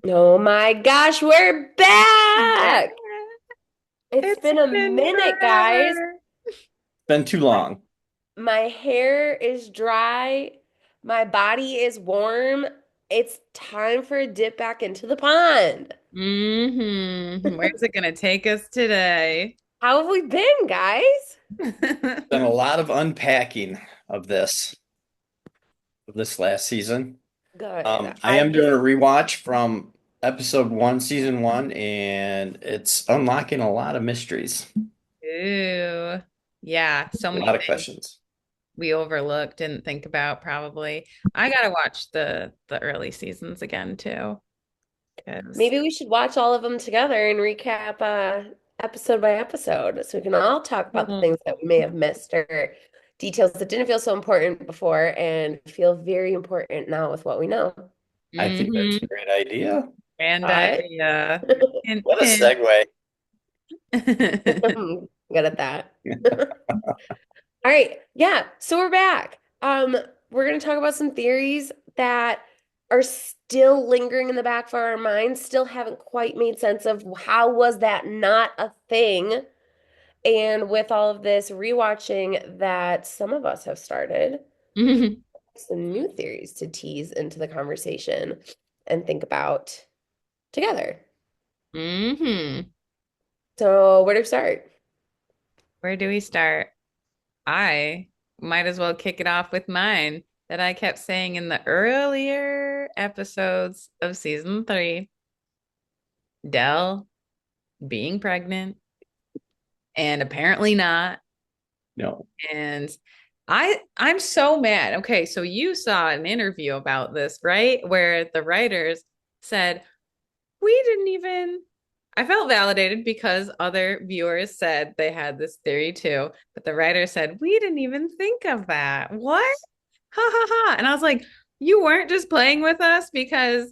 Oh my gosh, we're Yeah. back. It's It's been a been minute, guys. forever. Been too long. My hair is dry. My body is warm. It's time for a dip back into the pond. Where's it gonna take us today? How have we been, guys? Been a lot of unpacking of this last season. Good. I am doing a rewatch from episode one, season one, and it's unlocking a lot of mysteries, Ooh. Yeah, so a many lot of things questions. we overlooked, didn't think about probably. I gotta watch the early seasons again too. Because Maybe we should watch all of them together and recap episode by episode so we can all talk about the things that we may have missed or details that didn't feel so important before and feel very important now with what we know. I think that's a mm-hmm. great idea. And All right. idea. Hint, What a hint. segue. I'm good at that. All right. Yeah. So we're back. We're going to talk about some theories that are still lingering in the back of our minds, still haven't quite made sense of how was that not a thing. And with all of this rewatching that some of us have started, some new theories to tease into the conversation and think about together. hmm So, where to start? Where do we start? I might as well kick it off with mine that I kept saying in the earlier episodes of season three. Dell being pregnant and apparently not. No. And I'm so mad. Okay, so you saw an interview about this, right? Where the writers said, we didn't even I felt validated because other viewers said they had this theory too, but the writer said, we didn't even think of that. What? Ha ha ha. And I was like, you weren't just playing with us because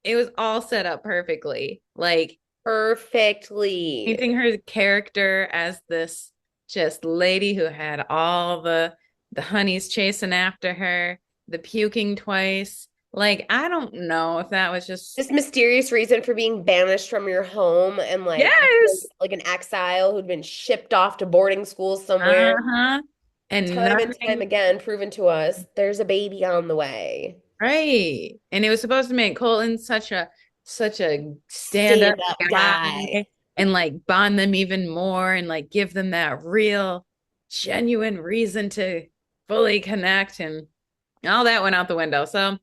it was all set up perfectly. Like Perfectly. painting her character as this just lady who had all the honeys chasing after her, the puking twice. Like, I don't know if that was just This mysterious reason for being banished from your home and yes. like an exile who'd been shipped off to boarding school somewhere. Uh-huh. And Time and time nothing, again, proven to us there's a baby on the way. right. And it was supposed to make Colton such a stand-up Stand up guy. guy and like bond them even more and like give them that real genuine reason to fully connect and all that went out the window. So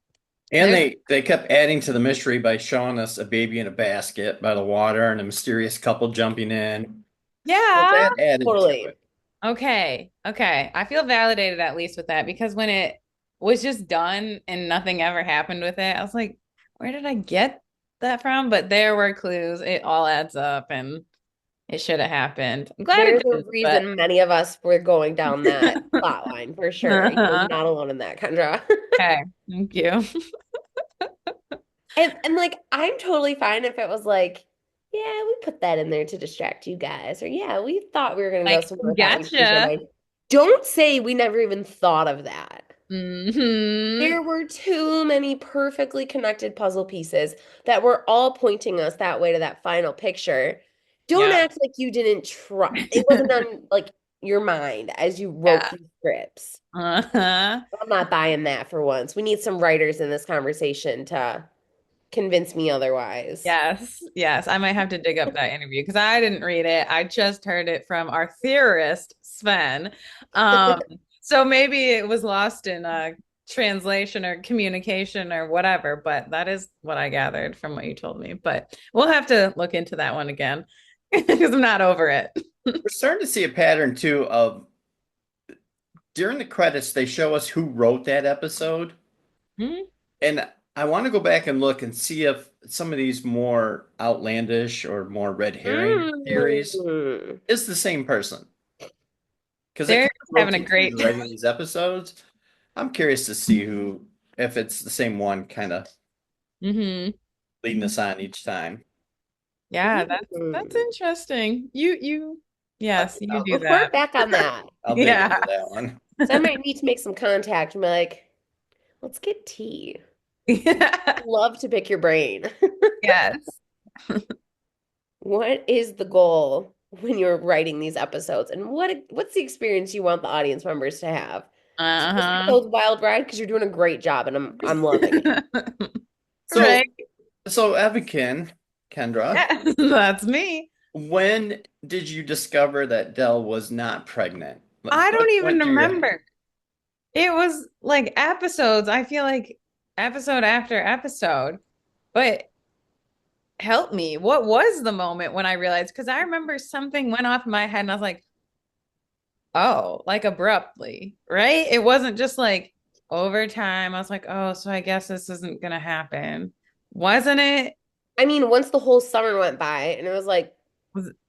And there's they kept adding to the mystery by showing us a baby in a basket by the water and a mysterious couple jumping in. So yeah. that added to Totally. it. Okay. Okay. I feel validated at least with that because when it was just done and nothing ever happened with it, I was like, where did I get that from? But there were clues. It all adds up and it should have happened. I'm glad it There's a didn't, but reason many of us were going down that plot line for sure. You're uh-huh. not alone in that, Kendra. Okay. Thank you. And like I'm totally fine if it was like, yeah, we put that in there to distract you guys, or yeah, we thought we were gonna go Like, somewhere with that. We changed our gotcha. mind. Don't say we never even thought of that. hmm There were too many perfectly connected puzzle pieces that were all pointing us that way to that final picture. Don't Yeah. act like you didn't try. It wasn't on like your mind as you wrote Yeah. these scripts. Uh-huh. I'm not buying that for once. We need some writers in this conversation to convince me otherwise. Yes, yes. I might have to dig up that interview because I didn't read it. I just heard it from our theorist, Sven. Um, so maybe it was lost in translation or communication or whatever, but that is what I gathered from what you told me. But we'll have to look into that one again because I'm not over it. We're starting to see a pattern too of during the credits, they show us who wrote that episode. Hmm? And I want to go back and look and see if some of these more outlandish or more red herring theories Mm. is the same person. Because it They're kind of having a rotates who's great. writing these episodes. I'm curious to see who, if it's the same one kind of hmm leading us on each time. Yeah, that's Mm. interesting. You yes, you I'll, do Report that. back on that. I'll dig Yeah. into that one. So I might need to make some contact and be like, let's get tea. Yeah. Love to pick your brain. Yes. What is the goal when you're writing these episodes, and what's the experience you want the audience members to have? So this Uh-huh. episode's wild ride because you're doing a great job, and I'm loving it. So, Right. Evakin, Kendra, Yeah, that's me. when did you discover that Dell was not pregnant? Like, I what don't even went through your head? remember. It was like episodes. I feel like episode after episode. But help me. What was the moment when I realized? Because I remember something went off in my head and I was like, oh, like abruptly, right? It wasn't just like over time. I was like, oh, so I guess this isn't gonna happen. Wasn't it? I mean, once the whole summer went by, and it was like,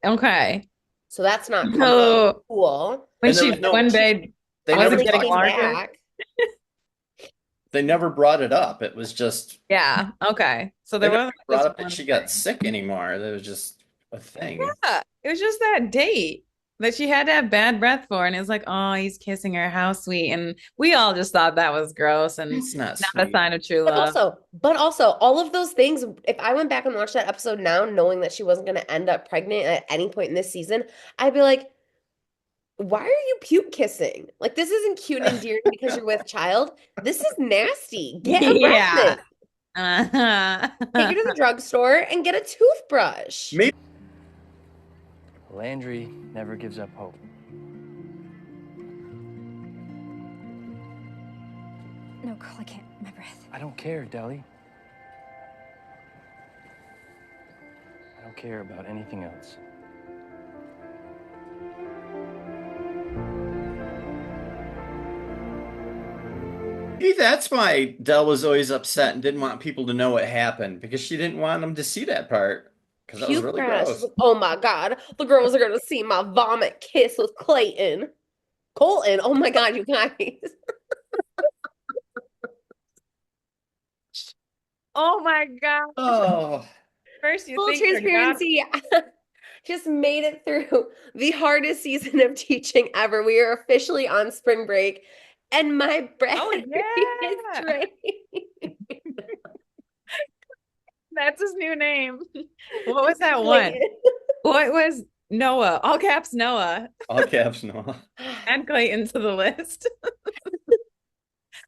Okay. so that's not coming. So Cool. when And there she was no, one day they And then never wasn't they getting talked, came larger. back. they never brought it up. It was just, Yeah. Okay. So they there never wasn't brought just up that one. she got sick anymore. It was just a thing. Yeah, it was just that date that she had to have bad breath for, and it was like, oh, he's kissing her, how sweet. And we all just thought that was gross and It's not not a sweet. sign of true But love. also, but also, all of those things, if I went back and watched that episode now, knowing that she wasn't going to end up pregnant at any point in this season, I'd be like, why are you puke kissing? Like, this isn't cute and endearing because you're with child. This is nasty. Get Yeah. a breath mint. Take her to the Uh-huh. drugstore and get a toothbrush. Maybe Landry never gives up hope. No, Carl, I can't. My breath. I don't care, Deli. I don't care about anything else. that's why Dell was always upset and didn't want people to know what happened because she didn't want them to see that part because that was Puke really crash. She's gross. like, oh my God, the girls are going to see my vomit kiss with Clayton. Colton, oh my God, you guys. Oh my God. Oh, First you Full think you're God. transparency, just made it through the hardest season of teaching ever. We are officially on spring break, and my Oh battery is yeah. drained. That's his new name. What was that one? Clayton. What was Noah? All caps Noah. all caps, no. Add Clayton to the list.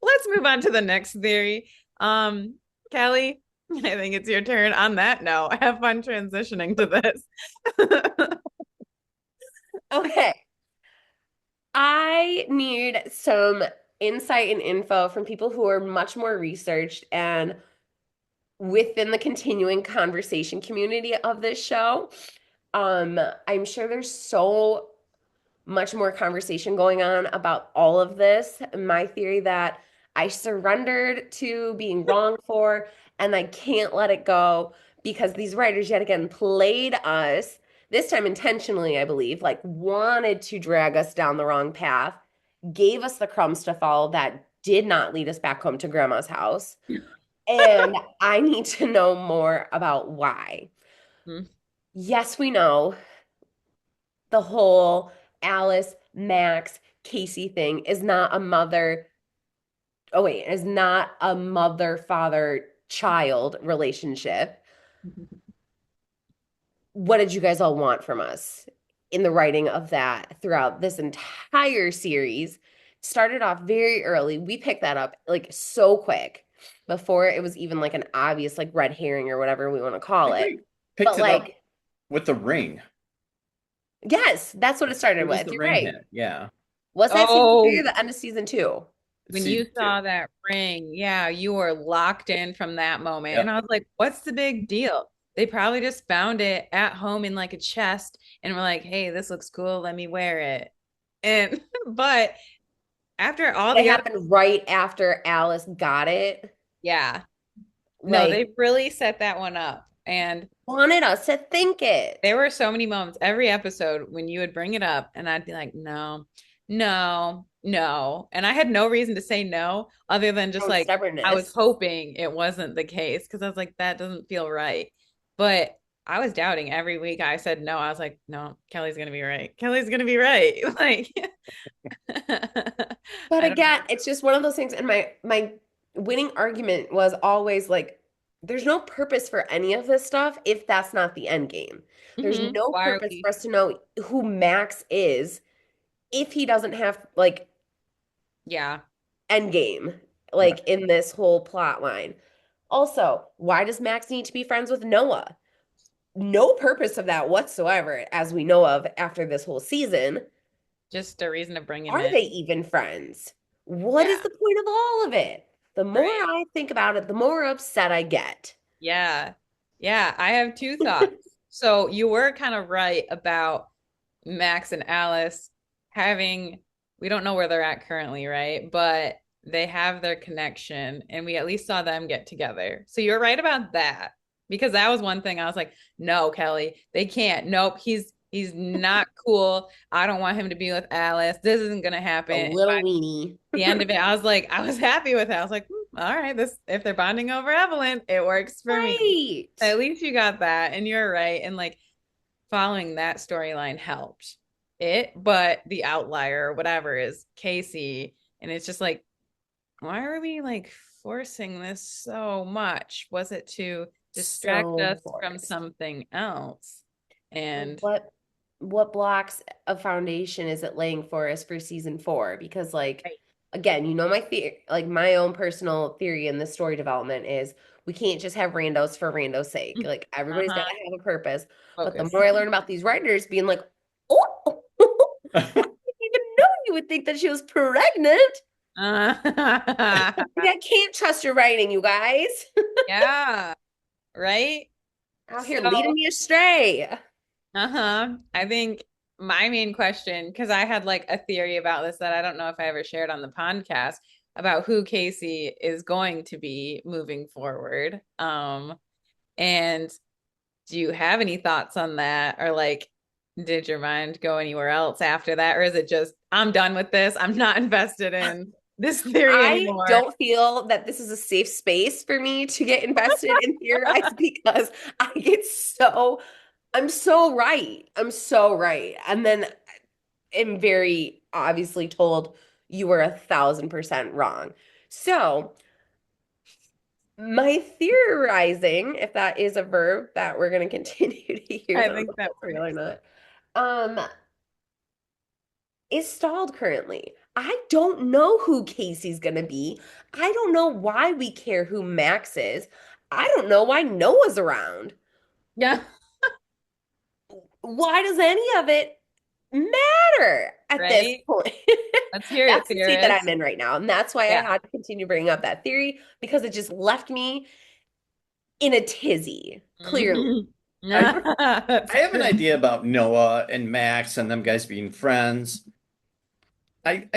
Let's move on to the next theory. Kelly, I think it's your turn. On that note, have fun transitioning to this. Okay. I need some insight and info from people who are much more researched and within the continuing conversation community of this show. I'm sure there's so much more conversation going on about all of this. My theory that I surrendered to being wrong for, and I can't let it go because these writers yet again played us, this time intentionally, I believe, like wanted to drag us down the wrong path, gave us the crumbs to follow that did not lead us back home to grandma's house. And I need to know more about why. Hmm. Yes, we know the whole Alice, Max, Casey thing is not a mother. Oh, wait, is not a mother father child relationship. What did you guys all want from us in the writing of that throughout this entire series? Started off very early. We picked that up like so quick before it was even like an obvious like red herring or whatever we want to I call think it. we picked But it up like, with the ring. yes, that's what it started It was with. the You're ring right. hit. Yeah. Was that season 3 or Oh, the end of season 2? when you Season two. saw that ring, yeah, you were locked in from that moment. And Yep. I was like, what's the big deal? They probably just found it at home in like a chest and were like, hey, this looks cool. Let me wear it. And, but after all It the other, happened right after Alice got it. yeah, no, Like, they really set that one up. And wanted us to think it. there were so many moments every episode when you would bring it up, and I'd be like, no, no, no. And I had no reason to say no other than just Own like, I was stubbornness. hoping it wasn't the case because I was like, that doesn't feel right. But I was doubting every week. I said no. I was like, no, Kelly's going to be right. Kelly's going to be right. Like, But I don't again, it's just one of those things. And my winning argument was always like, there's no purpose for any of this stuff if that's not the end game. There's no Why are purpose we? for us to know who Max is if he doesn't have like Yeah. end game, Right. like in this whole plot line. Also, why does Max need to be friends with Noah? No purpose of that whatsoever, as we know of after this whole season. Just a reason to bring him Are in. they even friends? What is Yeah. the point of all of it? The more Right. I think about it, the more upset I get. Yeah. Yeah. I have two thoughts. So you were kind of right about Max and Alice having, we don't know where they're at currently, right? But they have their connection and we at least saw them get together. So you're right about that. Because that was one thing I was like, no, Kelly, they can't. Nope, he's not cool. I don't want him to be with Alice. This isn't gonna A happen. little weenie. The end of it, I was like, I was happy with it. I was like, all right, this if they're bonding over Evelyn, it works for me. Right. At least you got that, and you're right. And like following that storyline helped it, but the outlier or whatever is Casey, and it's just like, why are we like forcing this so much? Was it to distract So us from forced. something else? And What blocks of foundation is it laying for us for season 4? Because like right. again, you know my theory, like my own personal theory in this story development is we can't just have randos for rando's sake. Like everybody's got Uh-huh. to have a purpose. But the Focus. more I learn about these writers being like, oh, I didn't even know you would think that she was pregnant. Like, I can't trust your writing, you guys. Yeah, right? Out here So, leading me astray. uh-huh. I think my main question, because I had like a theory about this that I don't know if I ever shared on the podcast about who Casey is going to be moving forward. And do you have any thoughts on that? Or like, did your mind go anywhere else after that? Or is it just, I'm done with this. I'm not invested in this theory I anymore. don't feel that this is a safe space for me to get invested in theorize because I get so, I'm so right. I'm so right. And then am very obviously told you were 1,000% wrong. So my theorizing, if that is a verb that we're going to continue to use, I I don't know think if that that's real or works. not, is stalled currently. I don't know who Casey's gonna be. I don't know why we care who Max is. I don't know why Noah's around. Yeah, Why does any of it matter at this right? point? Let's hear it, That's the state that I'm theorist. in right now. And that's why I Yeah. had to continue bringing up that theory because it just left me in a tizzy, clearly. Mhm. I That's I have an good. idea about Noah and Max and them guys being friends. I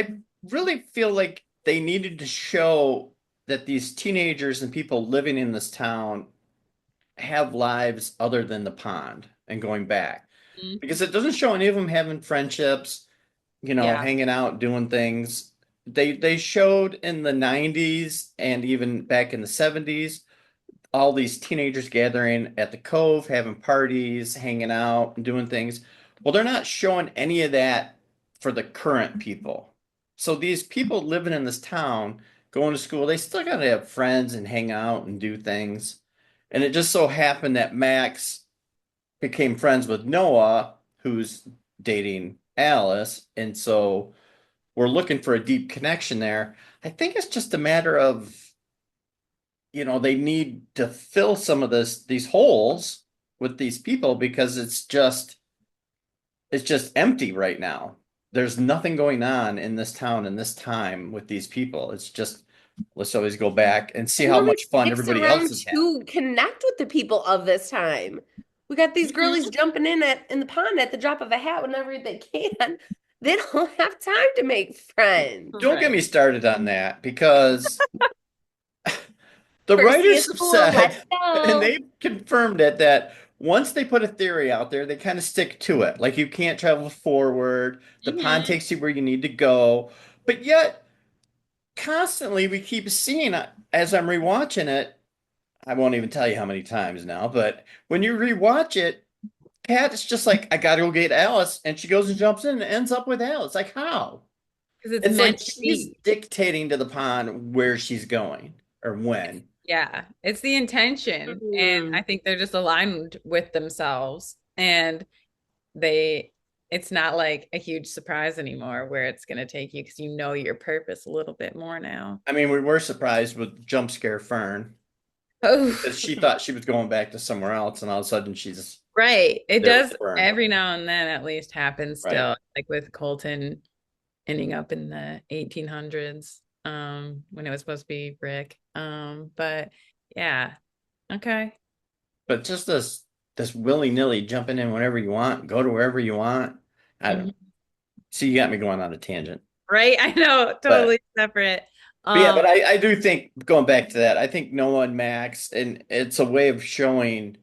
really feel like they needed to show that these teenagers and people living in this town have lives other than the pond and going back. Because it doesn't show any of them having friendships, Yeah. hanging out, doing things. They showed in the 90s and even back in the 70s all these teenagers gathering at the Cove, having parties, hanging out, and doing things. Well, they're not showing any of that for the current people. So these people living in this town, going to school, they still got to have friends and hang out and do things. And it just so happened that Max became friends with Noah, who's dating Alice. And so we're looking for a deep connection there. I think it's just a matter of they need to fill some of these holes with these people because it's just empty right now. There's nothing going on in this town in this time with these people. It's just let's always go back and see how Nobody much fun sticks everybody else around is having. to connect with the people of this time. We got these girlies Mhm. jumping in the pond at the drop of a hat whenever they can. They don't have time to make friends. Don't get Right. me started on that because the First day of writers have school, let's said, and go. they've confirmed it, that once they put a theory out there, they kind of stick to it. Like you can't travel forward, the pond Mhm. takes you where you need to go. But yet, constantly we keep seeing as I'm rewatching it. I won't even tell you how many times now, but when you rewatch it, Kat is just like, I gotta go get Alice, and she goes and jumps in and ends up with Alice. Like how? Because it's It's like meant to she's be. dictating to the pond where she's going or when. Yeah, it's the intention. And I Mm. think they're just aligned with themselves. And they, it's not like a huge surprise anymore where it's going to take you because you know your purpose a little bit more now. I mean, we were surprised with jump scare Fern Oh, because she thought she was going back to somewhere else, and all of a sudden she's right. It there with does Fern. every now and then at least happen Right. still, like with Colton ending up in the 1800s, when it was supposed to be Rick. But yeah, okay. But just this willy-nilly jumping in whenever you want, go to wherever you want. I don't Mhm. see you got me going on a tangent. Right, I know, But totally separate. but yeah, Um, but I do think going back to that, I think Noah and Max, and it's a way of showing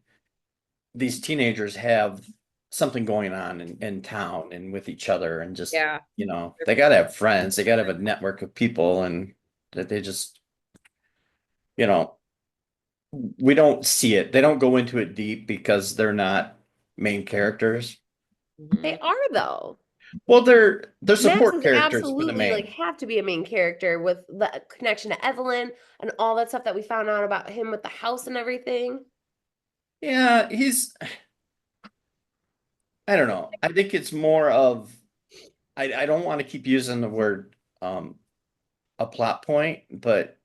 these teenagers have something going on in town and with each other and just, yeah. they gotta have friends, they gotta have a network of people and that they just, you know, we don't see it. They don't go into it deep because they're not main characters. They Mhm. are though. Well, they're Max support is characters for the absolutely like main. have to be a main character with the connection to Evelyn and all that stuff that we found out about him with the house and everything. Yeah, I don't know. I think it's more of I don't want to keep using the word a plot point, but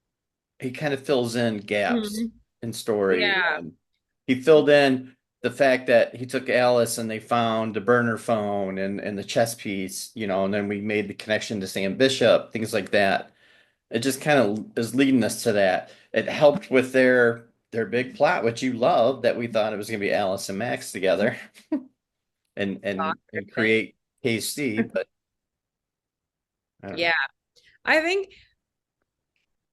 he kind of fills in gaps Mhm. in story. Yeah. He filled in the fact that he took Alice and they found the burner phone and the chess piece, and then we made the connection to Sam Bishop, things like that. It just kind of is leading us to that. It helped with their big plot, which you love, that we thought it was going to be Alice and Max together and and Awkward and thing. create KC, but I don't Yeah. know. I think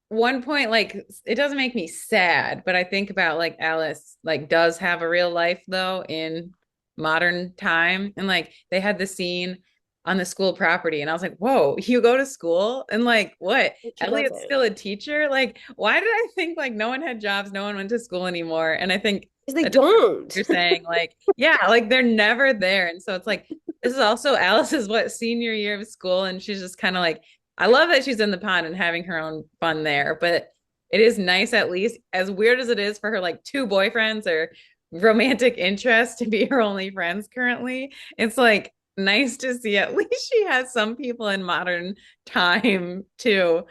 one point, like, it doesn't make me sad, but I think about like Alice, like, does have a real life though in modern time. And like they had the scene on the school property, and I was like, whoa, you go to school? And like, what? But she Elliot's doesn't. still a teacher? Like, why did I think like no one had jobs, no one went to school anymore? And I think Because they that don't. you're saying, like, yeah, like they're never there. And so it's like, this is also Alice's what senior year of school, and she's just kind of like, I love that she's in the pond and having her own fun there, but it is nice, at least as weird as it is for her like two boyfriends or romantic interests to be her only friends currently. It's like nice to see at least she has some people in modern time to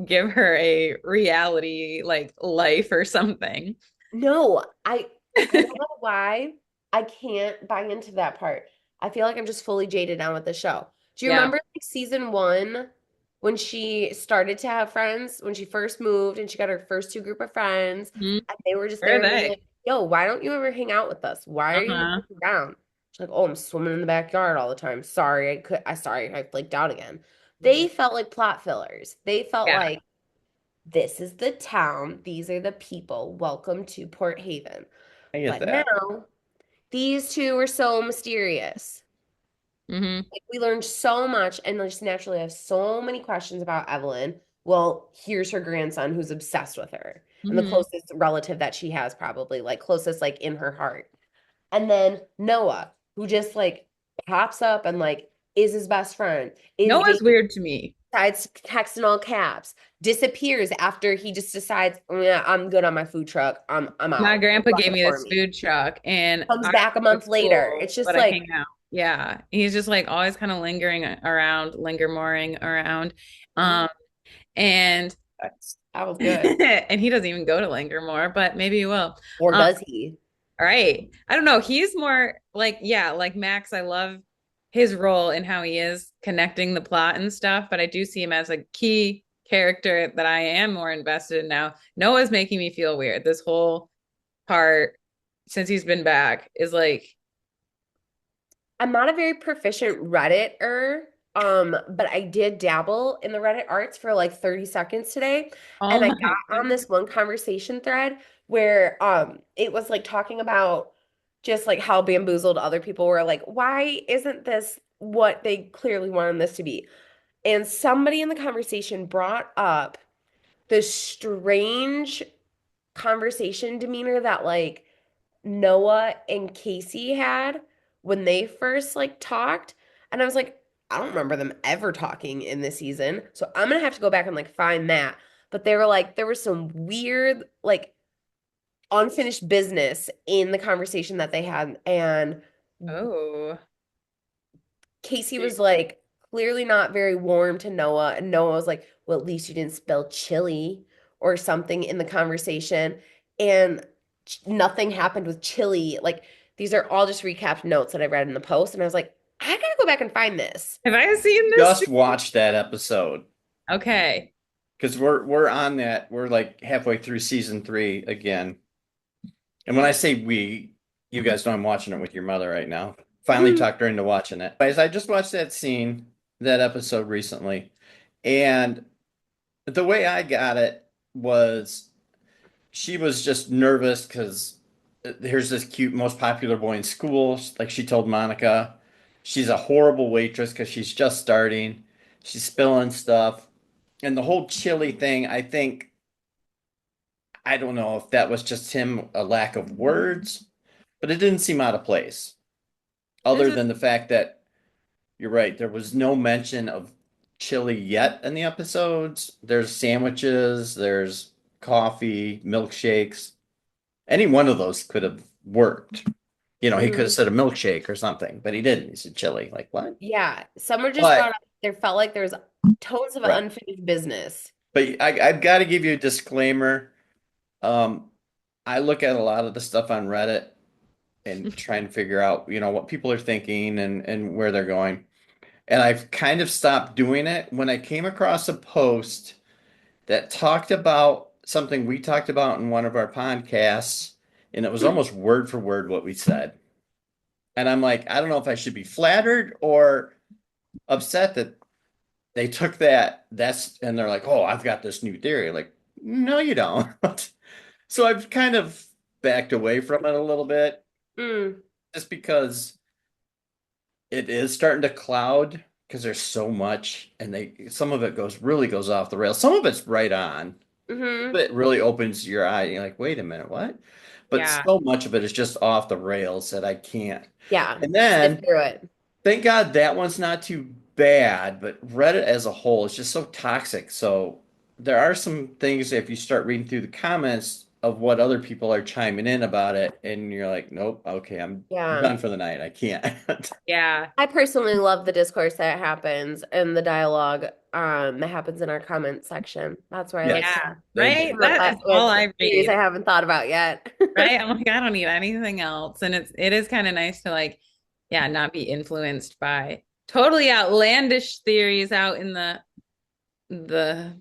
give her a reality like life or something. No, you know why I can't buy into that part. I feel like I'm just fully jaded down with the show. Do you Yeah. remember like season one when she started to have friends, when she first moved and she got her first two group of friends, Mhm. and they were just Where are there and being they? like, yo, why don't you ever hang out with us? Why are you Uh-huh. around? She's like, oh, I'm swimming in the backyard all the time. Sorry, I flaked out again. They felt like plot fillers. They felt Yeah. like this is the town. These are the people. Welcome to Port Haven. I get But that. now these two are so mysterious. Hmm. Like, we learned so much and just naturally have so many questions about Evelyn. Well, here's her grandson who's obsessed with her and the Hmm. closest relative that she has, probably like closest like in her heart. And then Noah, who just like pops up and like is his best friend, is Noah's dating, weird to me. decides to text in all caps, disappears after he just decides, "Oh, yeah, I'm good on my food truck. I'm My out. grandpa Left gave it me for this me." food truck, and Comes I back a don't go to month later. school, It's just but I like, hang out. Yeah. He's just like always kind of lingering around, linger mooring around. mhm, Um, and that was good. and he doesn't even go to linger more, but maybe he will. Or Um, does he? all right. I don't know. He's more like, yeah, like Max. I love his role and how he is connecting the plot and stuff, but I do see him as a key character that I am more invested in now. Noah's making me feel weird. This whole part since he's been back is like, I'm not a very proficient Redditor, but I did dabble in the Reddit arts for like 30 seconds today. oh And I my got on goodness. this one conversation thread where it was like talking about just like how bamboozled other people were, like, why isn't this what they clearly wanted this to be? And somebody in the conversation brought up the strange conversation demeanor that like Noah and Casey had when they first like talked. And I was like, I don't remember them ever talking in this season. So I'm gonna have to go back and like find that. but they were like, there was some weird, like, unfinished business in the conversation that they had. And Oh. Casey was like clearly not very warm to Noah. And Noah was like, well, at least you didn't spell chili or something in the conversation. And nothing happened with chili. Like, these are all just recapped notes that I read in the post. And I was like, I gotta go back and find this. Have I seen this? Just watched that episode Okay. because we're on that. We're like halfway through season 3 again. And when I say we, you guys know I'm watching it with your mother right now. Finally talked her into watching it. Guys, I just watched that episode recently. And the way I got it was she was just nervous because here's this cute, most popular boy in school. Like she told Monica, she's a horrible waitress because she's just starting. She's spilling stuff. And the whole chili thing, I don't know if that was just him, a lack of words, but it didn't seem out of place. Other than the fact that you're right, there was no mention of chili yet in the episodes. There's sandwiches, there's coffee, milkshakes. Any one of those could have worked. You know, he could have said a milkshake or something, but he didn't. He said chili. Like, what? Yeah, some were just But brought up. There felt like there was tons of right. unfinished business. But I've got to give you a disclaimer. I look at a lot of the stuff on Reddit and try and figure out, what people are thinking and where they're going. And I've kind of stopped doing it when I came across a post that talked about something we talked about in one of our podcasts, and it was almost word for word what we said. And I'm like, I don't know if I should be flattered or upset that they took and they're like, oh, I've got this new theory. Like, no, you don't. So I've kind of backed away from it a little bit Mm, just because it is starting to cloud because there's so much and some of it really goes off the rails. Some of it's right on. hmm But it really opens your eye. You're like, wait a minute, what? But Yeah. so much of it is just off the rails that I can't. Yeah, And sift then through it. thank God that one's not too bad, but Reddit as a whole is just so toxic. So there are some things if you start reading through the comments of what other people are chiming in about it, and you're like, nope, okay, I'm Yeah. done for the night. I can't. Yeah. I personally love the discourse that happens and the dialogue that happens in our comment section. That's where I like Yes. to Yeah. Thank Right. you. come That up is with all I theories I read. haven't thought about yet. Right. I'm like, I don't need anything else. And it is kind of nice to like, yeah, not be influenced by totally outlandish theories out in the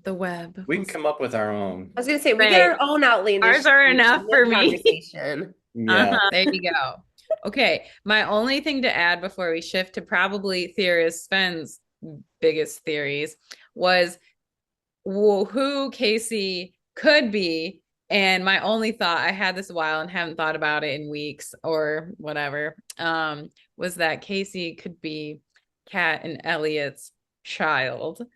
web. We can come up with our own. I was gonna say we get Right. our own outlandish Ours are enough for me. conversation. Yeah. There you go. Okay. My only thing to add before we shift to probably theorist Sven's biggest theories was who Casey could be. And my only thought, I had this a while and haven't thought about it in weeks or whatever, was that Casey could be Kat and Elliot's child.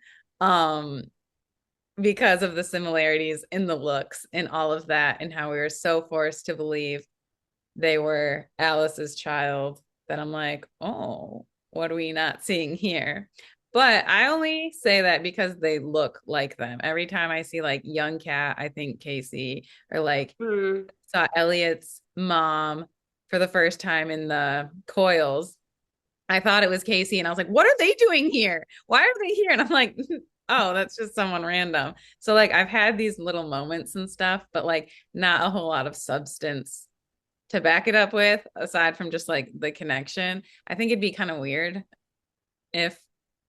Because of the similarities in the looks and all of that, and how we were so forced to believe they were Alice's child, that I'm like, oh, what are we not seeing here? But I only say that because they look like them. Every time I see like young Kat, I think Casey, or like saw Elliot's mom for the first time in the coils. I thought it was Casey, and I was like, what are they doing here? Why are they here? And I'm like, oh, that's just someone random. So like I've had these little moments and stuff, but like not a whole lot of substance to back it up with, aside from just like the connection. I think it'd be kind of weird if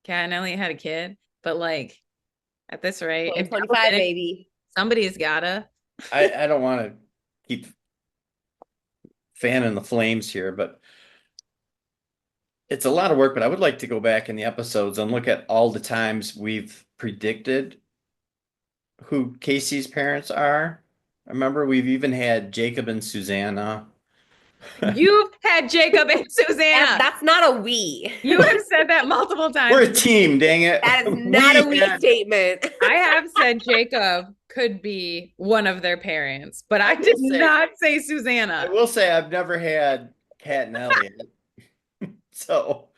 Kat and Elliot had a kid, but like at this rate, if 25, baby. somebody's gotta. I don't want to keep fanning the flames here, but it's a lot of work. But I would like to go back in the episodes and look at all the times we've predicted who Casey's parents are. Remember, we've even had Jacob and Susanna. You've had Jacob and Susanna. That's not a we. You have said that multiple times. We're a team, dang it. That is not a we statement. I have said Jacob could be one of their parents, but I did not say Susanna. I will say I've never had Kat and Elliot. So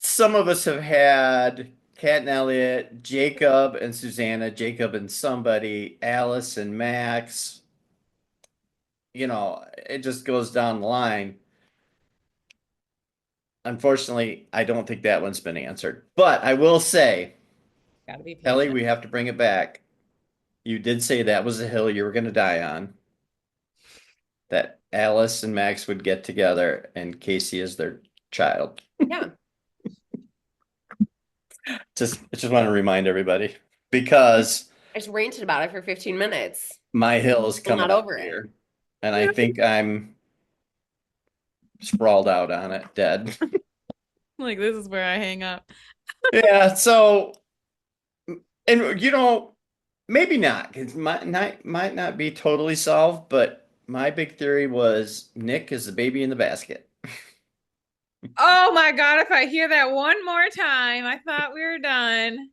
some of us have had Kat and Elliot, Jacob and Susanna, Jacob and somebody, Alice and Max. It just goes down the line. Unfortunately, I don't think that one's been answered. But I will say, Gotta be Ellie, patient. we have to bring it back. You did say that was a hill you were going to die on. That Alice and Max would get together and Casey is their child. Yeah. I just want to remind everybody because I just ranted about it for 15 minutes. my hill is Still coming not up over it. here. And I think I'm sprawled out on it, dead. Like, this is where I hang up. Yeah, so and maybe not. It might not be totally solved, but my big theory was Nick is the baby in the basket. Oh my God, if I hear that one more time, I thought we were done.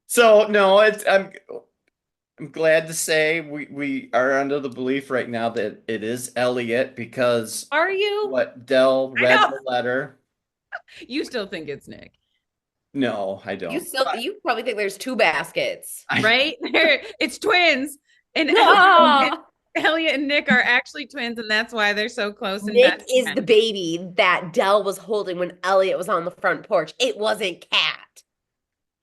So no, I'm glad to say we are under the belief right now that it is Elliot because Are you? what Dell I read know. the letter. You still think it's Nick, No, I don't. You probably think there's two baskets. right? It's twins. And No! Elliot and Nick are actually twins, and that's why they're so close and Nick best is the friends. baby that Dell was holding when Elliot was on the front porch. It wasn't Cat.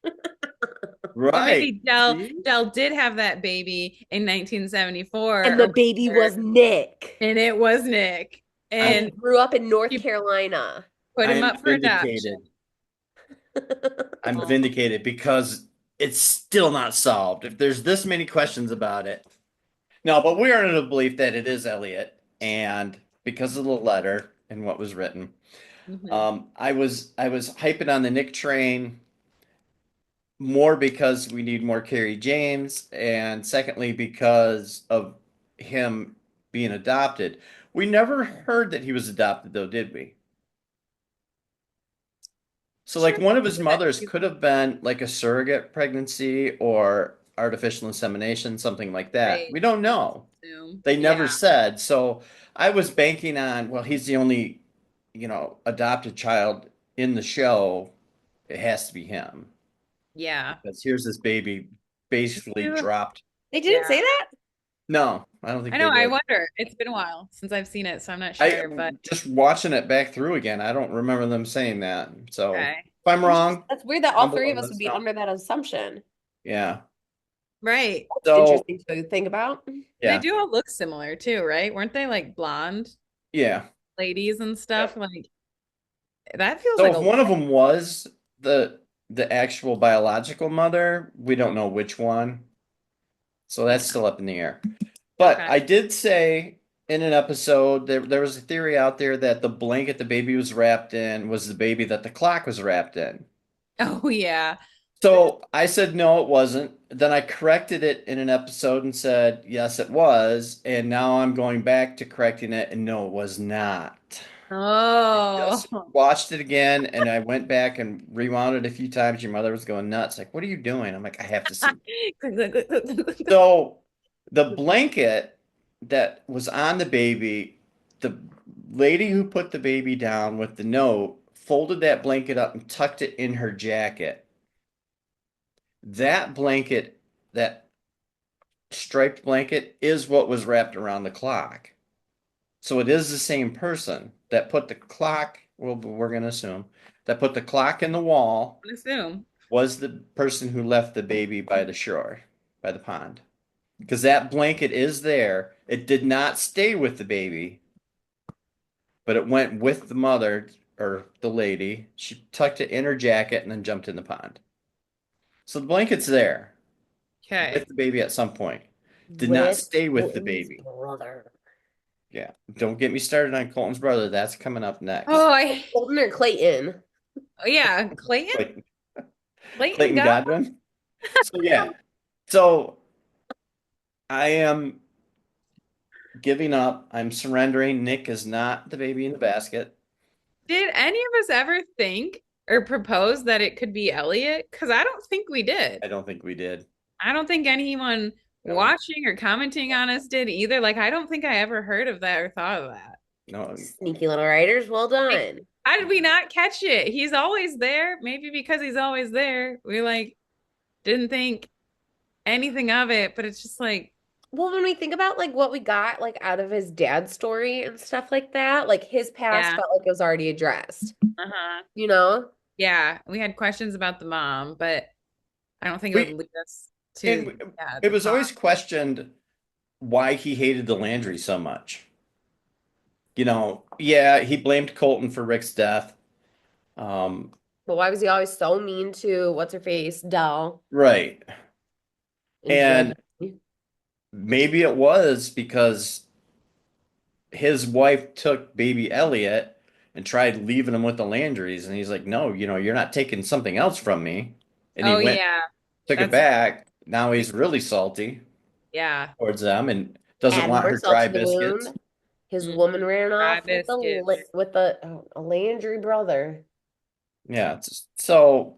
Or Right. maybe Dell See? Dell did have that baby in 1974, And the baby was Nick. and it was Nick, And and he grew up in North he Carolina. put him I'm up for adoption. I'm Oh. vindicated because it's still not solved. If there's this many questions about it. No, but we are in the belief that it is Elliot, and because of the letter and what was written. Mhm. I was hyping on the Nick train more because we need more Kerry James, and secondly because of him being adopted. We never heard that he was adopted though, did we? So like Sure. one of his mothers could have been like a surrogate pregnancy or artificial insemination, something like that. Right. We don't know. Assume. They Yeah. never said. So I was banking on, well, he's the only, adopted child in the show. It has to be him. Yeah. Because here's this baby basically Yeah. dropped. They didn't Yeah. say that? No, I don't think I they know. I did. wonder. It's been a while since I've seen it, so I'm not I sure. But just watching it back through again, I don't remember them saying that. So okay. if I'm wrong, That's weird that all stumble three of on us would this be now. under that assumption. Yeah. Right. It's So interesting to think about. They yeah, do all look similar too, right? Weren't they like blonde yeah. ladies and stuff? Like that feels So like if a one of them was the actual biological mother, we don't know which one. So that's still up in the air. But okay. I did say in an episode there was a theory out there that the blanket the baby was wrapped in was the baby that the clock was wrapped in. Oh yeah. So I said no, it wasn't. Then I corrected it in an episode and said yes, it was. And now I'm going back to correcting it and no, it was not. Oh. Just watched it again and I went back and rewound it a few times. Your mother was going nuts. Like, what are you doing? I'm like, I have to see. So the blanket that was on the baby, the lady who put the baby down with the note folded that blanket up and tucked it in her jacket. That blanket, that striped blanket, is what was wrapped around the clock. So it is the same person that put the clock, well, we're going to assume, that put the clock in the wall Assume. was the person who left the baby by the shore, by the pond. Because that blanket is there. It did not stay with the baby, but it went with the mother or the lady. She tucked it in her jacket and then jumped in the pond. So the blanket's there Okay. with the baby at some point. Did not stay with the Colton's baby. brother. Yeah. Don't get me started on Colton's brother. That's coming up next. Oh, I Colton or Clayton? yeah, Clayton. Clayton, Clayton Godwin. Godwin. So yeah. So I am giving up. I'm surrendering. Nick is not the baby in the basket. Did any of us ever think or propose that it could be Elliot? Because I don't think we did. I don't think we did. I don't think anyone No. watching or commenting on us did either. Like, I don't think I ever heard of that or thought of that. No. Sneaky little writers, well done. How did we not catch it? He's always there. Maybe because he's always there, we like didn't think anything of it, but it's just like, Well, when we think about like what we got like out of his dad's story and stuff like that, like his past yeah, felt like it was already addressed, uh-huh. you know? Yeah, we had questions about the mom, but I don't think it would We lead us and to it the was talk. always questioned why he hated the Landry so much. Yeah, he blamed Colton for Rick's death. Um, But why was he always so mean to what's her face, Dell right. and And Jody? maybe it was because his wife took baby Elliot and tried leaving him with the Landrys, and he's like, "No, you're not taking something else from me." And he Oh went, yeah, took it that's a back. Now big, he's really salty yeah. towards them and doesn't Add want more her salt dry to the biscuits. wound. His Mm, woman ran dry off with biscuits. a Landry brother. Yeah, so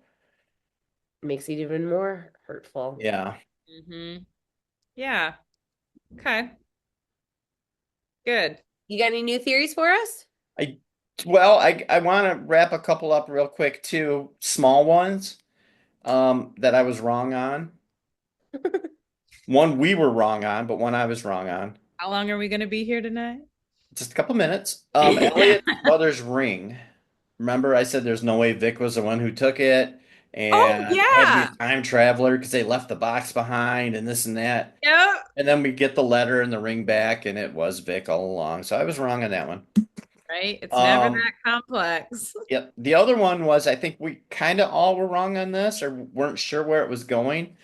Makes it even more hurtful. yeah. Yeah. Okay. Good. You got any new theories for us? I well, I want to wrap a couple up real quick too, small ones that I was wrong on. One we were wrong on, but one I was wrong on. How long are we going to be here tonight? Just a couple minutes. Elliot's mother's ring. Remember, I said there's no way Vic was the one who took it Oh and had to be yeah. a time traveler because they left the box behind and this and that. Yep. And then we get the letter and the ring back, and it was Vic all along. So I was wrong on that one. Right. It's never Um, that complex. yep. The other one was I think we kind of all were wrong on this or weren't sure where it was going,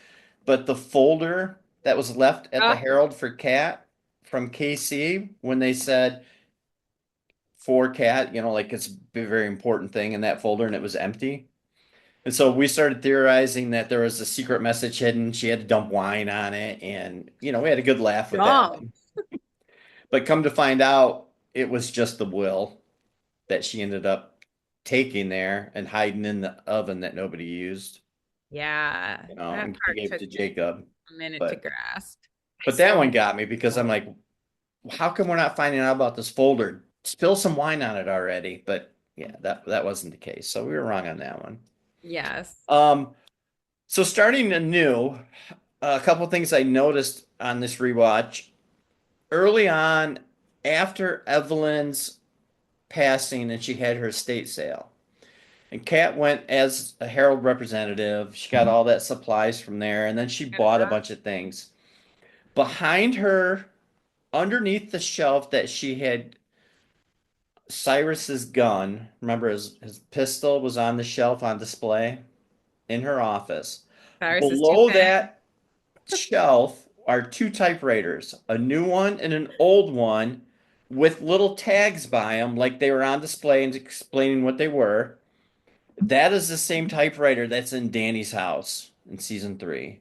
but the folder that was left at the Oh, Herald for Cat from KC when they said for Cat, like it's a very important thing in that folder and it was empty. And so we started theorizing that there was a secret message hidden. She had to dump wine on it. And, we had a good laugh with that wrong. one. But come to find out, it was just the will that she ended up taking there and hiding in the oven that nobody used, Yeah. That and she part gave it took to me Jacob. a minute to But grasp. I but that still one got me because I'm like, how come we're not finding out about this folder? Spill some wine on it already. But yeah, that wasn't the case. So we were wrong on that one. Yes. Um, so starting anew, a couple things I noticed on this rewatch early on after Evelyn's passing and she had her estate sale. And Kat went as a Herald representative. She got all that supplies from there, and then she bought a bunch of things. Behind her, underneath the shelf that she had Cyrus's gun, remember his pistol was on the shelf on display in her office. Cyrus is too Below fast. that shelf are two typewriters, a new one and an old one with little tags by them, like they were on display and explaining what they were. That is the same typewriter that's in Danny's house in season 3.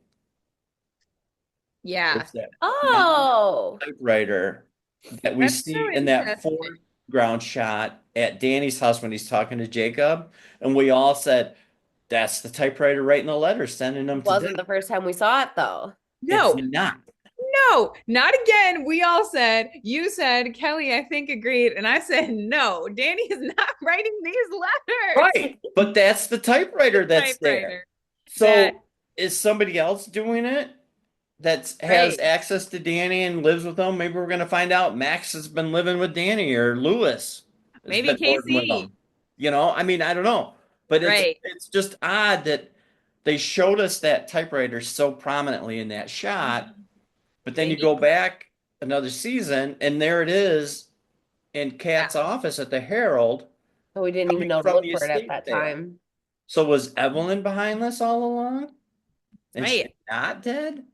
Yeah. It's that Oh, typewriter that we That's so see in that interesting. foreground shot at Danny's house when he's talking to Jacob. And we all said, that's the typewriter writing the letter, sending them to wasn't Dick. the first time we saw it though. It's No, not. no, not again. We all said, you said, Kelly, I think agreed. And I said, no, Danny is not writing these letters. Right. But that's the typewriter that's there. Typewriter. That, So is somebody else doing it that has right. access to Danny and lives with them? Maybe we're going to find out Max has been living with Danny or Lewis has Maybe been boarding with Casey. them. I mean, I don't know. But it's Right. it's just odd that they showed us that typewriter so prominently in that shot, but then you Maybe. go back another season and there it is in Yeah. Kat's office at the Herald But we didn't even coming know to from look the for it at estate that sale. time. So was Evelyn behind this all along? And she's Right. not dead?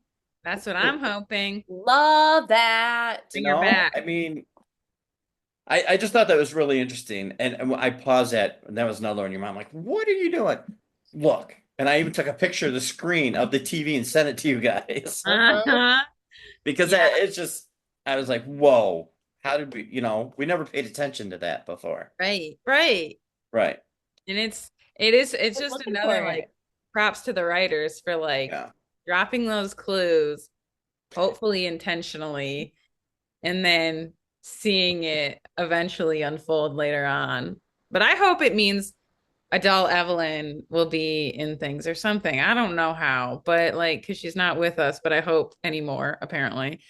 That's what I'm hoping. Love that. Bring her back. I mean, I just thought that was really interesting. And I paused that, and that was another one. Your mom, like, what are you doing? Look. And I even took a picture of the screen of the TV and sent it to you guys. Uh-huh. Because Yeah. it's just, I was like, whoa, how did we, we never paid attention to that before. Right. Right. Right. And it's I'm just looking another for like it. props to the writers for like Yeah. dropping those clues, hopefully intentionally, and then seeing it eventually unfold later on. But I hope it means adult Evelyn will be in things or something. I don't know how, but like, because she's not with us, but I hope anymore, apparently,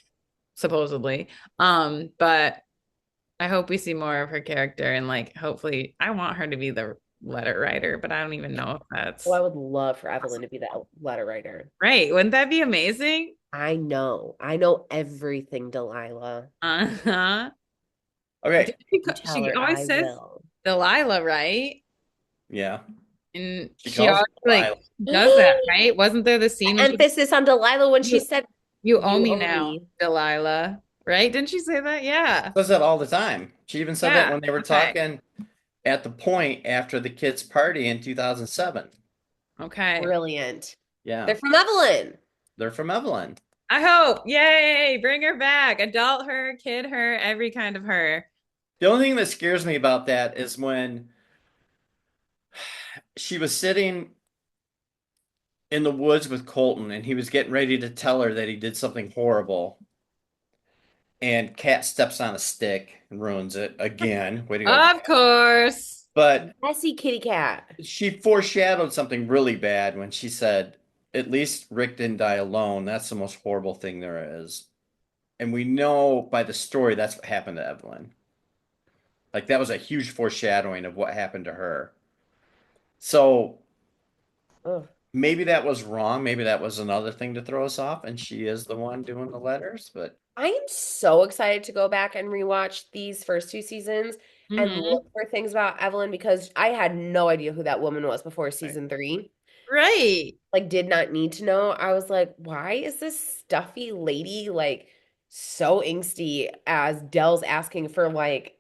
supposedly. But I hope we see more of her character and like hopefully I want her to be the letter writer, but I don't even know if Oh, that's I would love for Evelyn to be that letter writer. right. Wouldn't that be amazing? I know. I know everything, Delilah. Uh-huh. Okay. You tell She her always I says will. Delilah, right? Yeah. And She she calls always her like Delilah. does that, right? Wasn't there the scene when she Emphasis on Delilah when she you, said, you owe "You me owe now, me." Delilah, right? Didn't she say that? Yeah. Says that all the time. She even said that Yeah. when they were Okay. talking at the point after the kids' party in 2007. Okay. Brilliant. Yeah. They're from Evelyn. They're from Evelyn. I hope. Yay. Bring her back. Adult her, kid her, every kind of her. The only thing that scares me about that is when she was sitting in the woods with Colton and he was getting ready to tell her that he did something horrible. And Cat steps on a stick and ruins it again. Way to go, Of Cat. course. But Messy kitty cat. she foreshadowed something really bad when she said, at least Rick didn't die alone. That's the most horrible thing there is. And we know by the story that's what happened to Evelyn. Like that was a huge foreshadowing of what happened to her. So Ugh. maybe that was wrong. Maybe that was another thing to throw us off, and she is the one doing the letters. But I am so excited to go back and rewatch these first two seasons and Mhm. look for things about Evelyn because I had no idea who that woman was before season 3. Right. Like, did not need to know. I was like, why is this stuffy lady like so angsty as Dell's asking for like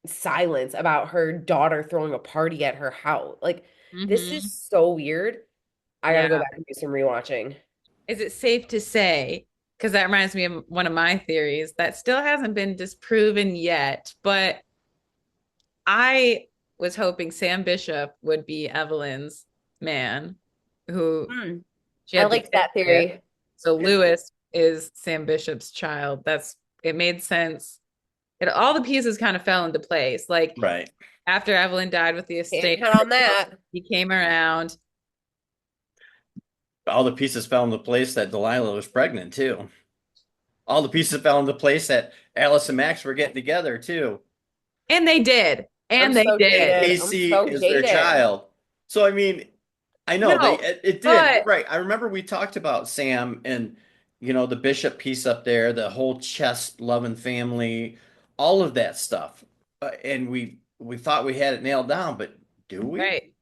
silence about her daughter throwing a party at her house? Like, this Hmm. is so weird. I gotta go Yeah. back and do some rewatching. Is it safe to say, because that reminds me of one of my theories that still hasn't been disproven yet, but I was hoping Sam Bishop would be Evelyn's man who Hmm. she I had the liked kid that with. theory. So Lewis is Sam Bishop's child. It made sense. All the pieces kind of fell into place. Like right. after Evelyn died with the Can't estate, count on that. he came around. All the pieces fell into place that Delilah was pregnant too. All the pieces fell into place that Alice and Max were getting together too. And they did. I'm And they so did. jaded. I'm Casey so is their jaded. child. So I mean, I know No, it did. You're but right. I remember we talked about Sam and the Bishop piece up there, the whole chess loving family, all of that stuff. And we thought we had it nailed down, but do we? right.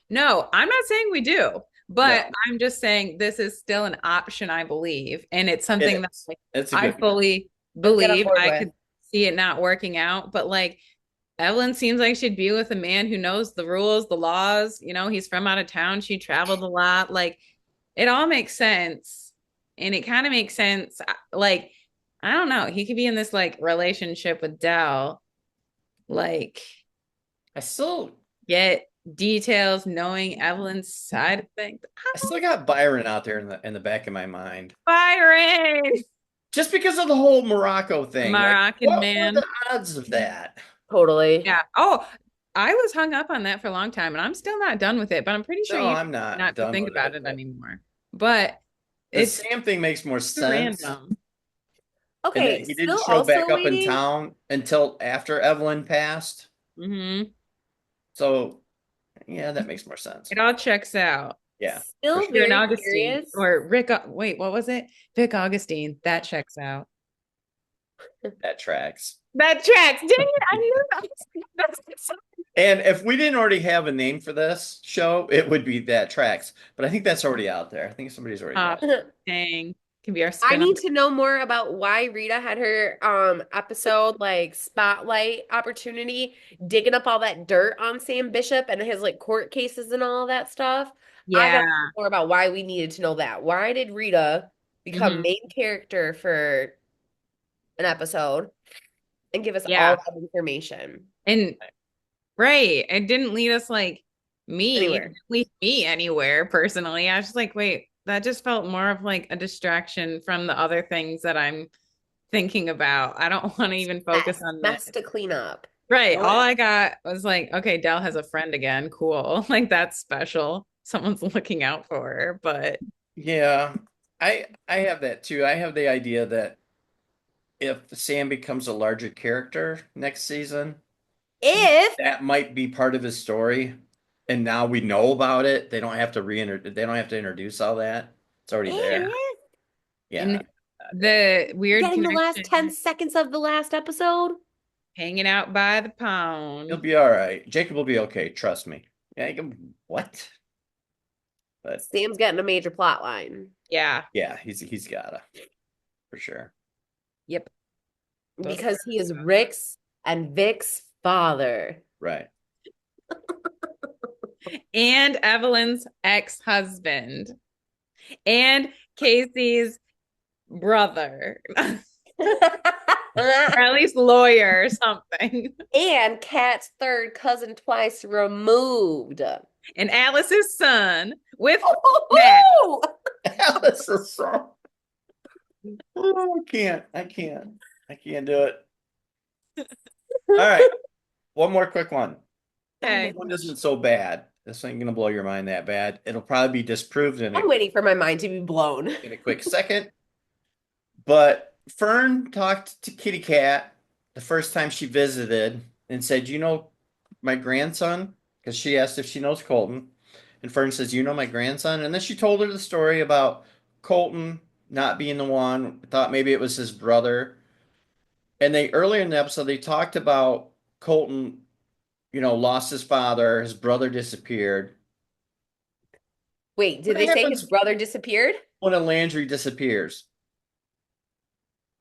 No, I'm not saying we do, but No, I'm just saying this is still an option, I believe. And it's something it that is. like It's a I good one. fully Let's get on believe. board I with. could see it not working out, but like Evelyn seems like she'd be with a man who knows the rules, the laws. He's from out of town. She traveled a lot. Like it all makes sense. And it kind of makes sense. Like, I don't know. He could be in this like relationship with Dell, like I still get details, knowing Evelyn's side of things. I still got Byron out there in the back of my mind. Byron, Just because of the whole Morocco thing. Like, Moroccan what were man. the odds of that? Totally. Yeah. Oh, I was hung up on that for a long time, and I'm still not done with it. But I'm pretty sure No, you I'm not not to done think with about it. it anymore. But The it's Sam thing makes more too sense. random. And Okay, that he didn't still show back also up in waiting. town until after Evelyn passed. Hmm. So, yeah, that makes more sense. It all checks out. Yeah, for Still sure. Peter and very Augustine curious. or Rick. Wait, what was it? Vic Augustine. That checks out. That tracks. That tracks. Dang it! I knew that. And if we didn't already have a name for this show, it would be That Tracks. But I think that's already out there. I think somebody's already got it. Dang. Can be our I spin-off. need to know more about why Rita had her episode like spotlight opportunity digging up all that dirt on Sam Bishop and his like court cases and all that stuff. I gotta Yeah. know more about why we needed to know that. Why did Rita become Mhm. main character for an episode and give us all Yeah. that information? And right. It didn't lead us like me, it Anywhere. didn't lead me anywhere personally. I was just like, wait, that just felt more of like a distraction from the other things that I'm thinking about. I don't want to even focus on Mess this. to clean up. Right. All I got was like, okay, Dell has a friend again. Cool. Like that's special. Someone's looking out for her. But Yeah, I have that too. I have the idea that if Sam becomes a larger character next season, If that might be part of his story. And now we know about it. They don't have to they don't have to introduce all that. It's already there. if Yeah. and the weird getting the last 10 connection seconds of the last episode. hanging out by the He'll pond. be all right. Jacob will be okay. Trust me. Yeah, what? But Sam's getting a major plot line Yeah. yeah, he's gotta for sure. Yep. Those because he is are- Rick's and Vic's father. Right. And Evelyn's ex-husband. And Casey's brother. Or at least lawyer or something. And Kat's third cousin twice removed. And Alice's son with Oh, Alice is so. Oh, I can't do it. All right, one more quick one. Okay. This one isn't so bad. This ain't gonna blow your mind that bad. It'll probably be disproved I'm waiting for my mind to be blown. in a quick second. But Fern talked to Kitty Cat the first time she visited and said, "You know my grandson?" Because she asked if she knows Colton. And Fern says, "You know my grandson?" And then she told her the story about Colton not being the one, thought maybe it was his brother. And they earlier in the episode they talked about Colton, lost his father, his brother disappeared. Wait, did What they say happens- his brother disappeared? When a Landry disappears.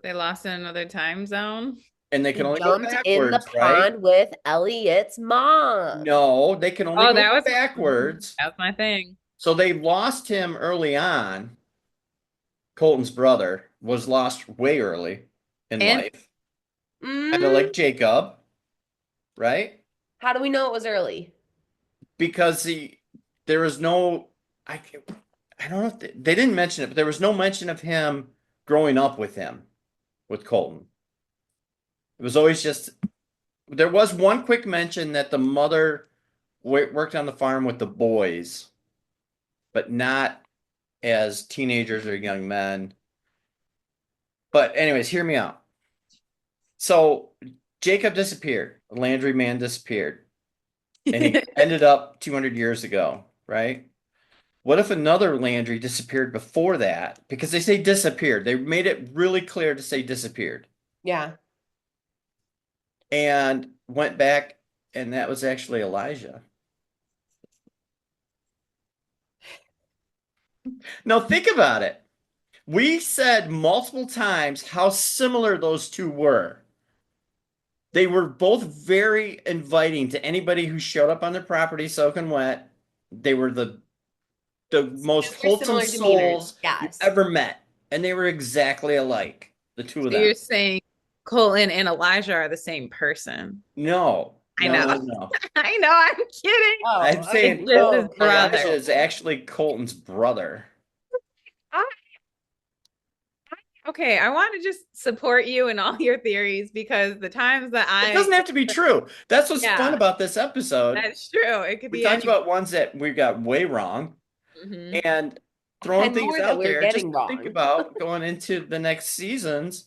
They lost in another time zone. And they He can only go jumped in the backwards, right? pond with Elliot's mom. No, they can only Oh, go that was backwards. That was my thing. So they lost him early on. Colton's brother was lost way early in And- life. Mm, Kind of like Jacob, right? how do we know it was early? Because there was no, I don't know if they didn't mention it, but there was no mention of him growing up with him, with Colton. It was always just, there was one quick mention that the mother worked on the farm with the boys, but not as teenagers or young men. But anyways, hear me out. So Jacob disappeared. The Landry man disappeared. And he ended up 200 years ago, right? What if another Landry disappeared before that? Because they say disappeared. They made it really clear to say disappeared. Yeah. And went back, and that was actually Elijah. Now think about it. We said multiple times how similar those two were. They were both very inviting to anybody who showed up on their property soaking wet. They were the most Very wholesome similar demeanors, souls yes. you ever met. And they were exactly alike, the two of So them. you're saying Colton and Elijah are the same person. No, I no, know. no. I know, I'm kidding. Oh, I'm saying It's just his Elijah brother. is actually Colton's brother. Okay, I want to just support you in all your theories because the times that It doesn't have to be true. That's what's Yeah. fun about this episode. that's true. It could We be talked any. about ones that we got way wrong Mhm. and throwing And things more that out we're there just getting to think wrong. about going into the next seasons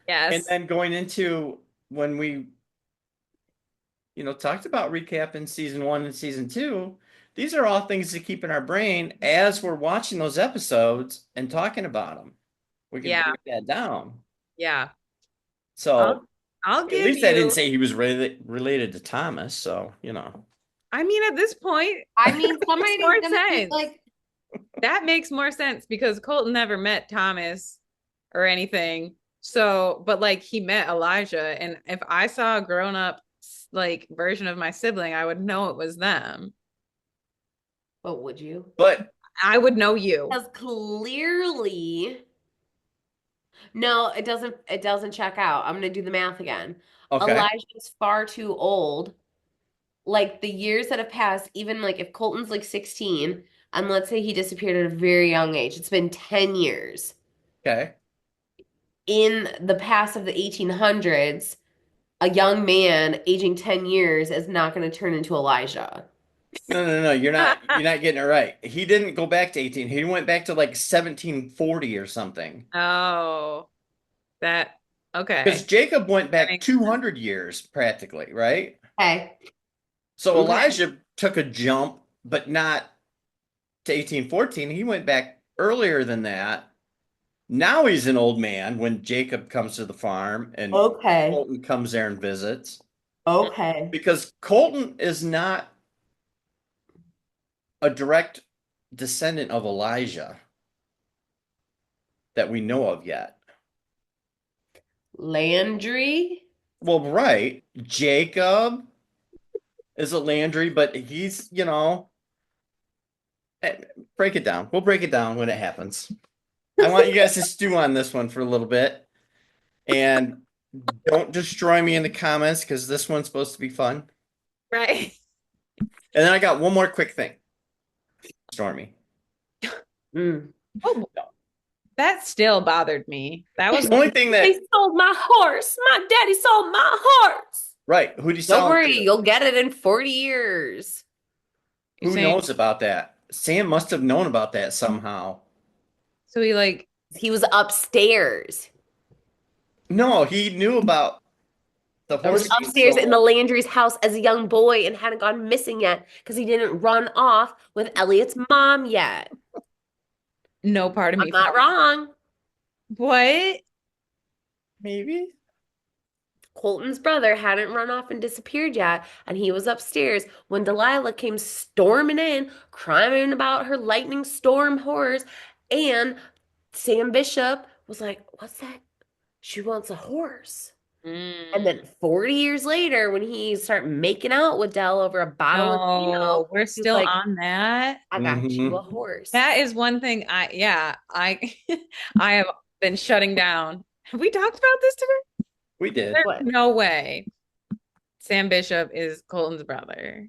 and Yes. then going into when we talked about recapping season 1 and season 2. These are all things to keep in our brain as we're watching those episodes and talking about them. We can Yeah. break that down. Yeah. So I'll at give least you. I didn't say he was related to Thomas. So I mean, at this point, I mean, somebody's Makes more gonna be sense. like, that makes more sense because Colton never met Thomas or anything. So, but like he met Elijah, and if I saw a grown up like version of my sibling, I would know it was them. but would you? but I would know you. Because clearly, no, it doesn't. It doesn't check out. I'm gonna do the math again. okay. Elijah's far too old. Like the years that have passed, even like if Colton's like 16, and let's say he disappeared at a very young age, it's been 10 years. Okay. In the past of the 1800s, a young man aging 10 years is not going to turn into Elijah. No, you're not getting it right. He didn't go back to 18. He went back to like 1740 or something. Oh, that Because okay. Jacob went That back makes 200 years practically, right? Okay. So Okay. Elijah took a jump, but not to 1814. He went back earlier than that. Now he's an old man when Jacob comes to the farm and Okay. Colton comes there and visits. Okay. Because Colton is not a direct descendant of Elijah that we know of yet. Landry. Well, right. Jacob is a Landry, but he's, break it down. We'll break it down when it happens. I want you guys to stew on this one for a little bit and don't destroy me in the comments because this one's supposed to be fun. right. And then I got one more quick thing. Stormy. Mm. Oh, that still bothered me. That was The only thing that, They sold my horse. My daddy sold my horse. right, who do you Don't sell it worry, to? you'll get it in 40 years. you're Who saying. knows about that? Sam must have known about that somehow. So he like, He was upstairs. No, he knew about the He was horse being upstairs in the sold. Landry's house as a young boy and hadn't gone missing yet because he didn't run off with Elliot's mom yet. no part of I'm me. not wrong. What? Maybe. Colton's brother hadn't run off and disappeared yet, and he was upstairs when Delilah came storming in, crying about her lightning storm horrors, and Sam Bishop was like, "What's that? She wants a horse." And then 40 years later, when he started making out with Dell over a bottle of vino, No, we're he was still like, on that. "I got you a horse." That is one thing I I have been shutting down. Have we talked about this today? We did. There's What? no way Sam Bishop is Colton's brother.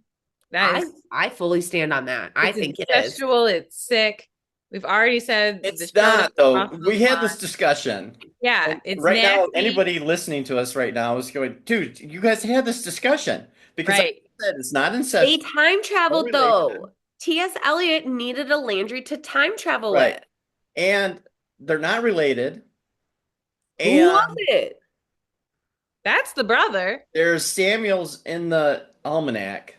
That I is I fully stand on that. I it's think it is. incestual, it's sick. We've already said the It's show not doesn't though. cross the We had line. this discussion. Yeah, And it's right now, nasty. anybody listening to us right now is going, dude, you guys had this discussion. Because like Right. I said, it's not They incestual. time traveled relation. though. T.S. Eliot needed a Landry to time travel Right. with. And they're not related. Who And was it? That's the brother. there's Samuel's in the almanac.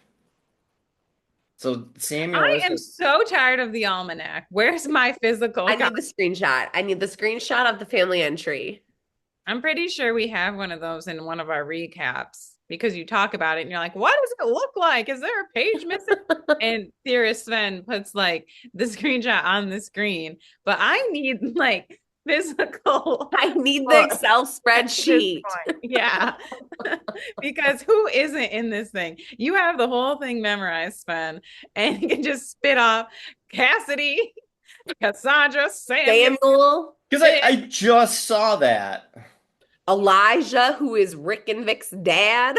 So Samuel I is am so tired of the almanac. Where's my physical I need copy? the screenshot. I need the screenshot of the family entry. I'm pretty sure we have one of those in one of our recaps because you talk about it and you're like, what does it look like? Is there a page missing? And theorist Sven puts like the screenshot on the screen, but I need like physical. I need the book Excel at this spreadsheet. point. Yeah. Because who isn't in this thing? You have the whole thing memorized, Sven, and you can just spit off Cassidy, Cassandra, Samuel, because I just saw that. Elijah, who is Rick and Vic's dad.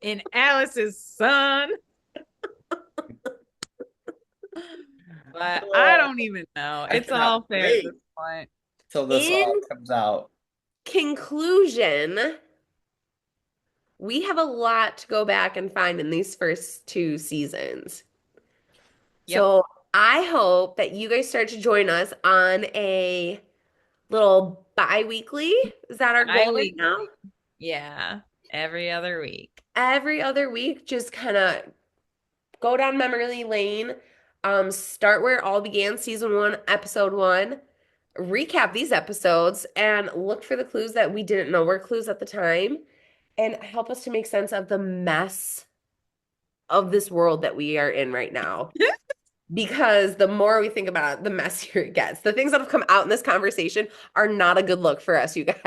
and Alice's son. But I don't even know. I It's cannot all fair wait. at this point. Till this all In- comes out. Conclusion, we have a lot to go back and find in these first two seasons. Yep. So I hope that you guys start to join us on a little bi-weekly. Is that our goal right Bi-weekly. now? Yeah, every other week. Every other week, just kind of go down memory lane. Start where it all began, season 1, episode 1. Recap these episodes and look for the clues that we didn't know were clues at the time, and help us to make sense of the mess of this world that we are in right now. Because the more we think about it, the messier it gets. The things that have come out in this conversation are not a good look for us, you guys.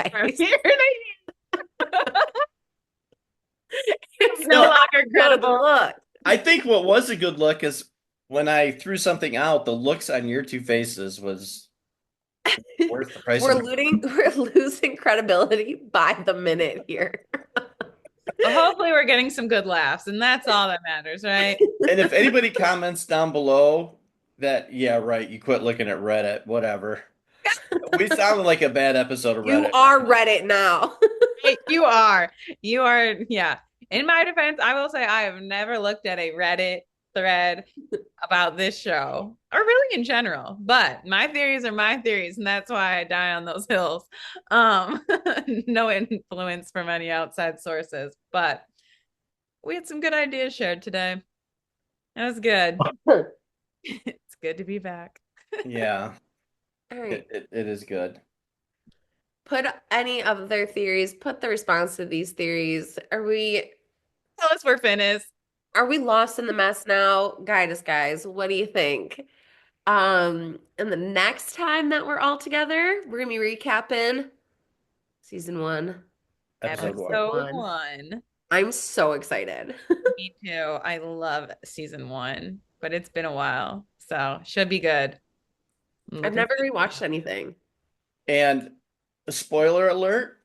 It's No not longer a good credible. look. I think what was a good look is when I threw something out, the looks on your two faces was worth the price. We're losing credibility by the minute here. Well, hopefully we're getting some good laughs, and that's all that matters, right? And if anybody comments down below that, yeah, right, you quit looking at Reddit, whatever. We sounded like a bad episode of Reddit. You are Reddit now. You are. You are. Yeah. In my defense, I will say I have never looked at a Reddit thread about this show or really in general, but my theories are my theories, and that's why I die on those hills. Um, no influence from any outside sources, but we had some good ideas shared today. That was good. It's good to be back. Yeah, All right. it is good. Put any of their theories, put the response to these theories. Tell us we're finished. Are we lost in the mess now? Guide us, guys. What do you think? And the next time that we're all together, we're gonna be recapping season 1, Episode one. Episode one. 1. I'm so excited. Me too. I love season 1, but it's been a while, so should be good. I've never rewatched anything. And a spoiler alert,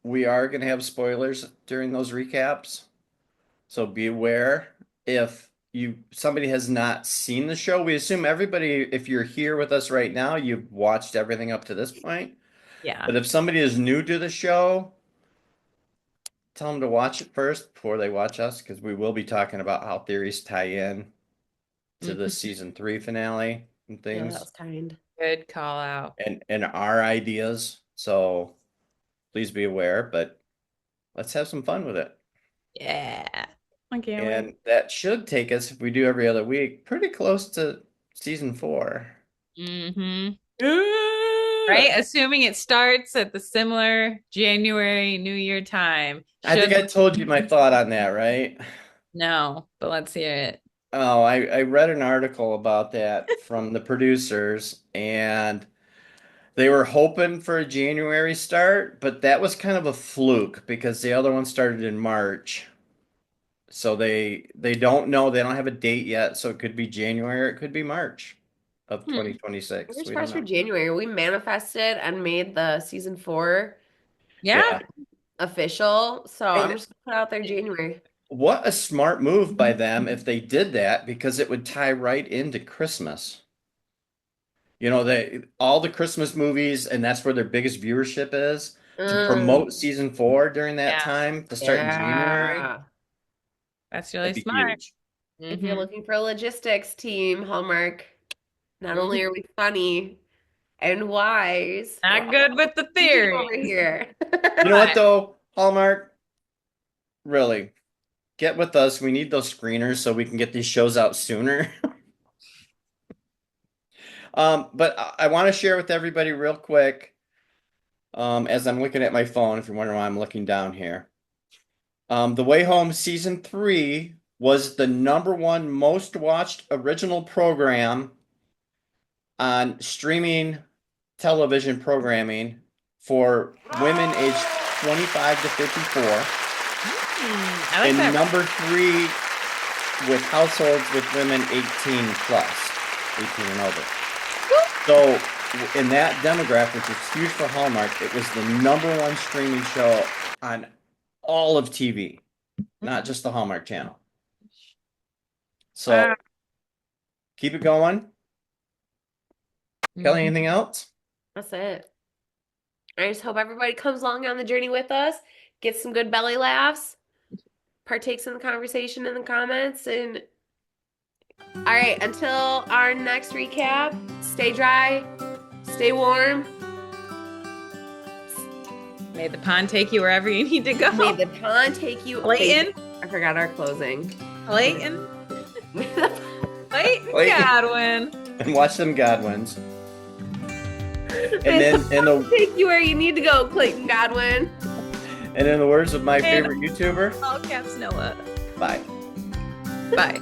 we are going to have spoilers during those recaps. So be aware if somebody has not seen the show. We assume everybody, if you're here with us right now, you've watched everything up to this point. Yeah. But if somebody is new to the show, tell them to watch it first before they watch us, because we will be talking about how theories tie in to the season 3 finale and Yeah, things. that was kind. Good call out. And our ideas. So please be aware, but let's have some fun with it. Yeah. I can't And wait. that should take us, if we do every other week, pretty close to season 4. Mm-hmm. Right? Assuming it starts at the similar January New Year time. I think I told you my thought on that, right? No, but let's hear it. Oh, I read an article about that from the producers, and they were hoping for a January start, but that was kind of a fluke because the other one started in March. So they don't know, they don't have a date yet, so it could be January, or it could be March of 2026. Fingers We crossed don't for know. January. We manifested and made the season 4 Yeah. official. So I'm And just gonna put out there January. what a smart move by them if they did that, because it would tie right into Christmas. You know, all the Christmas movies, and that's where their biggest viewership is, to promote season 4 during that Yeah. time to start in January. Yeah. That's really That'd be smart. huge. If you're Mhm. looking for a logistics team, Hallmark, not only are we funny and wise, Not good with the we're theory. over here. You know what though, Hallmark? Really, get with us. We need those screeners so we can get these shows out sooner. But I want to share with everybody real quick, as I'm looking at my phone, if you're wondering why I'm looking down here. The Way Home season 3 was the #1 most watched original program on streaming television programming for women aged 25 to 54. I like And that. #3 with households with women 18 plus, 18 and over. So in that demographic, which is huge for Hallmark, it was the #1 streaming show on all of TV, not just the Hallmark Channel. So keep it going. Kelly, anything else? That's it. I just hope everybody comes along on the journey with us, gets some good belly laughs, partakes in the conversation in the comments, and all right, until our next recap, stay dry, stay warm. May the pond take you wherever you need to go. May the pond take you. Clayton. I forgot our closing. Clayton. May the Clayton Clayton. Godwin. And watch them Godwins. And then take you where you need to go, Clayton Godwin. and in the words of my favorite YouTuber, All caps Noah. bye. Bye.